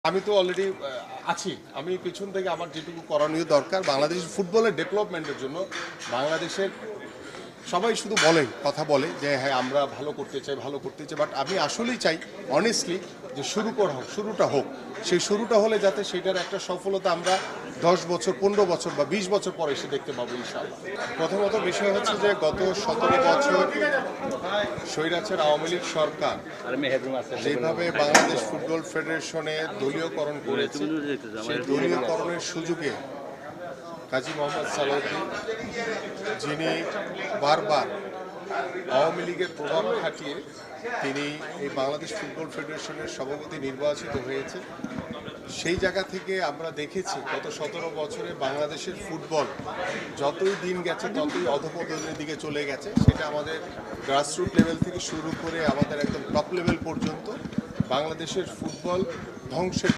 আমি তো অলরেডি আছি। আমি পেছন থেকে আমার যেটুকু করণীয় দরকার বাংলাদেশের ফুটবলের ডেভেলপমেন্টের জন্য বাংলাদেশের সবাই শুধু বলে কথা বলে যে হ্যাঁ আমরা ভালো করতে চাই বাট আমি আসলেই চাই অনেস্টলি যে শুরুটা হোক সেই শুরুটা হলে যাতে সেটার একটা সফলতা আমরা 10 বছর 15 বছর বা 20 বছর পরে এসে দেখতে পাবো ইনশাআল্লাহ। প্রথমত বিষয় হচ্ছে যে গত 17 বছর স্বৈরাচার আওয়ামী লীগ সরকার যেভাবে বাংলাদেশ ফুটবল ফেডারেশনে দলীয়করণ করেছে সেই দলীয়করণের সুযোগে কাজী মোহাম্মদ সালাউদ্দিন, যিনি বারবার আওয়ামী লীগের প্রভাব খাটিয়ে তিনি এই বাংলাদেশ ফুটবল ফেডারেশনের সভাপতি নির্বাচিত হয়েছে, সেই জায়গা থেকে আমরা দেখেছি গত 17 বছরে বাংলাদেশের ফুটবল যতই দিন গেছে ততই অধঃপতনের দিকে চলে গেছে। সেটা আমাদের গ্রাসরুট লেভেল থেকে শুরু করে আমাদের একদম টপ লেভেল পর্যন্ত বাংলাদেশের ফুটবল ধ্বংসের